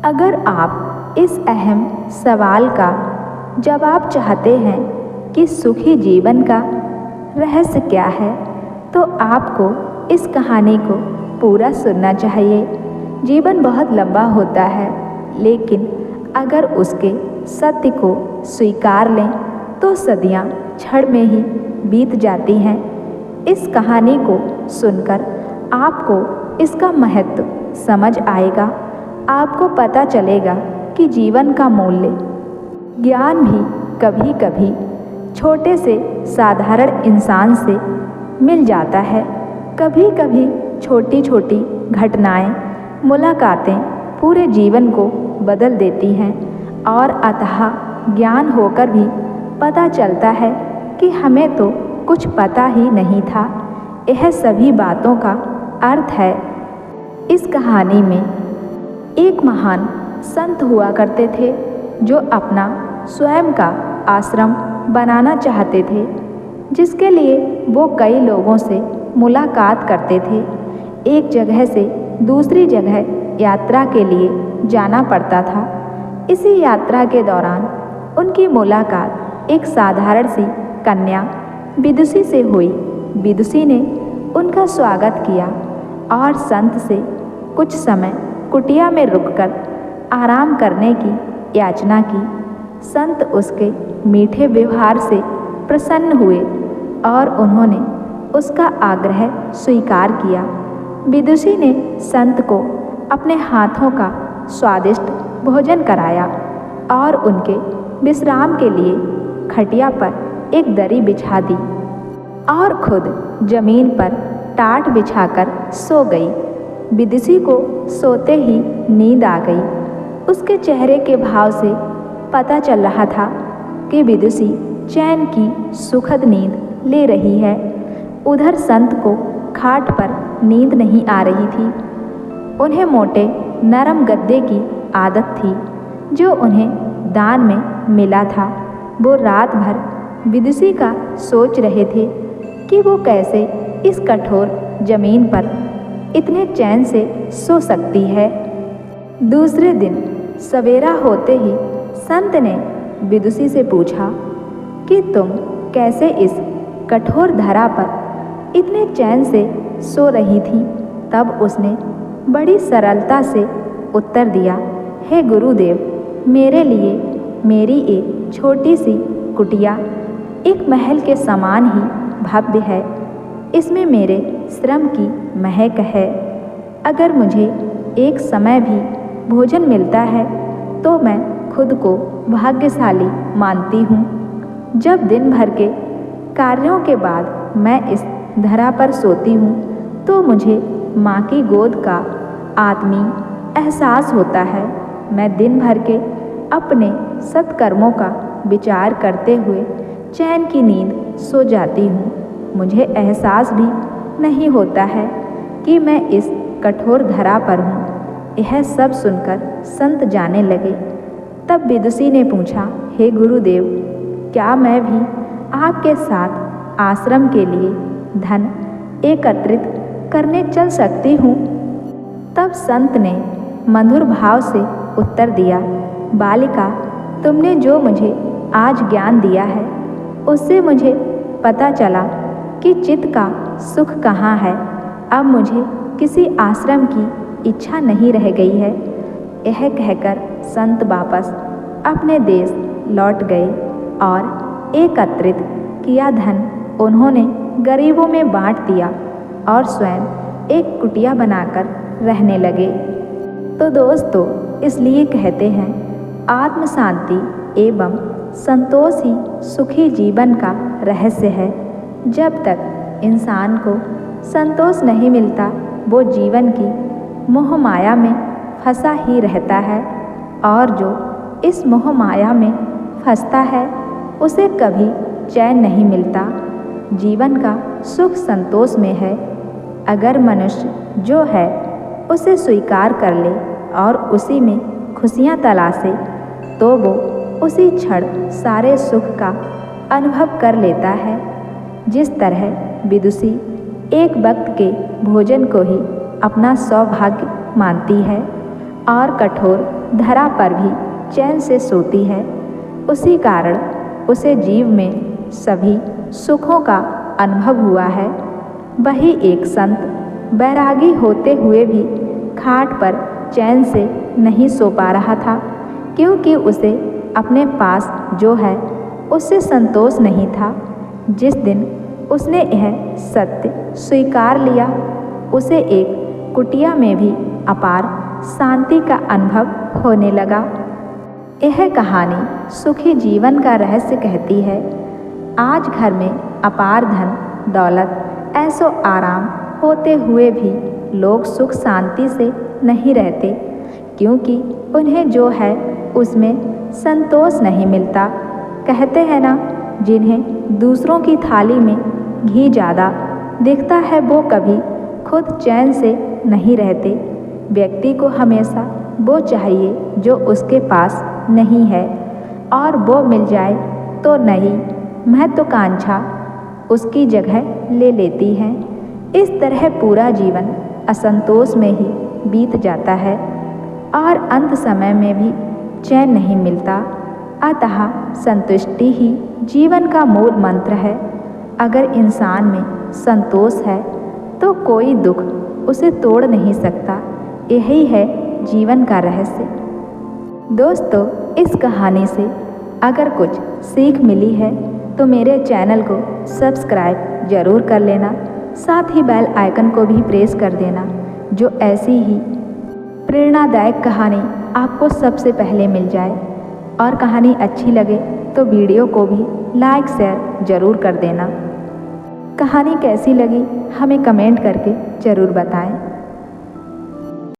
अगर आप इस अहम सवाल का जवाब चाहते हैं कि सुखी जीवन का रहस्य क्या है, तो आपको इस कहानी को पूरा सुनना चाहिए। जीवन बहुत लंबा होता है, लेकिन अगर उसके सत्य को स्वीकार लें तो सदियां क्षण में ही बीत जाती हैं। इस कहानी को सुनकर आपको इसका महत्व समझ आएगा। आपको पता चलेगा कि जीवन का मूल्य ज्ञान भी कभी कभी छोटे से साधारण इंसान से मिल जाता है। कभी कभी छोटी छोटी घटनाएं, मुलाकातें पूरे जीवन को बदल देती हैं और अथाह ज्ञान होकर भी पता चलता है कि हमें तो कुछ पता ही नहीं था। यह सभी बातों का अर्थ है। इस कहानी में एक महान संत हुआ करते थे जो अपना स्वयं का आश्रम बनाना चाहते थे, जिसके लिए वो कई लोगों से मुलाकात करते थे। एक जगह से दूसरी जगह यात्रा के लिए जाना पड़ता था। इसी यात्रा के दौरान उनकी मुलाकात एक साधारण सी कन्या विदुषी से हुई। विदुषी ने उनका स्वागत किया और संत से कुछ समय कुटिया में रुककर आराम करने की याचना की। संत उसके मीठे व्यवहार से प्रसन्न हुए और उन्होंने उसका आग्रह स्वीकार किया। विदुषी ने संत को अपने हाथों का स्वादिष्ट भोजन कराया और उनके विश्राम के लिए खटिया पर एक दरी बिछा दी और खुद जमीन पर टाट बिछाकर सो गई। विदुषी को सोते ही नींद आ गई। उसके चेहरे के भाव से पता चल रहा था कि विदुषी चैन की सुखद नींद ले रही है। उधर संत को खाट पर नींद नहीं आ रही थी। उन्हें मोटे नरम गद्दे की आदत थी जो उन्हें दान में मिला था। वो रात भर विदुषी का सोच रहे थे कि वो कैसे इस कठोर जमीन पर इतने चैन से सो सकती है। दूसरे दिन सवेरा होते ही संत ने विदुषी से पूछा कि तुम कैसे इस कठोर धरा पर इतने चैन से सो रही थी। तब उसने बड़ी सरलता से उत्तर दिया, हे गुरुदेव, मेरे लिए मेरी एक छोटी सी कुटिया एक महल के समान ही भव्य है। इसमें मेरे श्रम की महक है। अगर मुझे एक समय भी भोजन मिलता है तो मैं खुद को भाग्यशाली मानती हूँ। जब दिन भर के कार्यों के बाद मैं इस धरा पर सोती हूँ तो मुझे माँ की गोद का आत्मीय एहसास होता है। मैं दिन भर के अपने सत्कर्मों का विचार करते हुए चैन की नींद सो जाती हूँ। मुझे एहसास भी नहीं होता है कि मैं इस कठोर धरा पर हूँ। यह सब सुनकर संत जाने लगे। तब विदुषी ने पूछा, हे गुरुदेव, क्या मैं भी आपके साथ आश्रम के लिए धन एकत्रित करने चल सकती हूँ? तब संत ने मधुर भाव से उत्तर दिया, बालिका, तुमने जो मुझे आज ज्ञान दिया है उससे मुझे पता चला कि चित्त का सुख कहाँ है। अब मुझे किसी आश्रम की इच्छा नहीं रह गई है। यह कहकर संत वापस अपने देश लौट गए और एकत्रित किया धन उन्होंने गरीबों में बांट दिया और स्वयं एक कुटिया बनाकर रहने लगे। तो दोस्तों, इसलिए कहते हैं आत्म शांति एवं संतोष ही सुखी जीवन का रहस्य है। जब तक इंसान को संतोष नहीं मिलता वो जीवन की मोह माया में फंसा ही रहता है और जो इस मोह माया में फंसता है उसे कभी चैन नहीं मिलता। जीवन का सुख संतोष में है। अगर मनुष्य जो है उसे स्वीकार कर ले और उसी में खुशियाँ तलाशे तो वो उसी क्षण सारे सुख का अनुभव कर लेता है। जिस तरह विदुषी एक वक्त के भोजन को ही अपना सौभाग्य मानती है और कठोर धरा पर भी चैन से सोती है, उसी कारण उसे जीव में सभी सुखों का अनुभव हुआ है। वही एक संत बैरागी होते हुए भी खाट पर चैन से नहीं सो पा रहा था, क्योंकि उसे अपने पास जो है उससे संतोष नहीं था। जिस दिन उसने यह सत्य स्वीकार लिया, उसे एक कुटिया में भी अपार शांति का अनुभव होने लगा। यह कहानी सुखी जीवन का रहस्य कहती है। आज घर में अपार धन दौलत ऐसो आराम होते हुए भी लोग सुख शांति से नहीं रहते, क्योंकि उन्हें जो है उसमें संतोष नहीं मिलता। कहते हैं ना, जिन्हें दूसरों की थाली में घी ज़्यादा दिखता है वो कभी खुद चैन से नहीं रहते। व्यक्ति को हमेशा वो चाहिए जो उसके पास नहीं है, और वो मिल जाए तो नहीं महत्वाकांक्षा उसकी जगह ले लेती है। इस तरह पूरा जीवन असंतोष में ही बीत जाता है और अंत समय में भी चैन नहीं मिलता। अतः संतुष्टि ही जीवन का मूल मंत्र है। अगर इंसान में संतोष है तो कोई दुख उसे तोड़ नहीं सकता। यही है जीवन का रहस्य। दोस्तों, इस कहानी से अगर कुछ सीख मिली है तो मेरे चैनल को सब्सक्राइब ज़रूर कर लेना, साथ ही बेल आइकन को भी प्रेस कर देना, जो ऐसी ही प्रेरणादायक कहानी आपको सबसे पहले मिल जाए। और कहानी अच्छी लगे तो वीडियो को भी लाइक शेयर ज़रूर कर देना। कहानी कैसी लगी हमें कमेंट करके ज़रूर बताएं।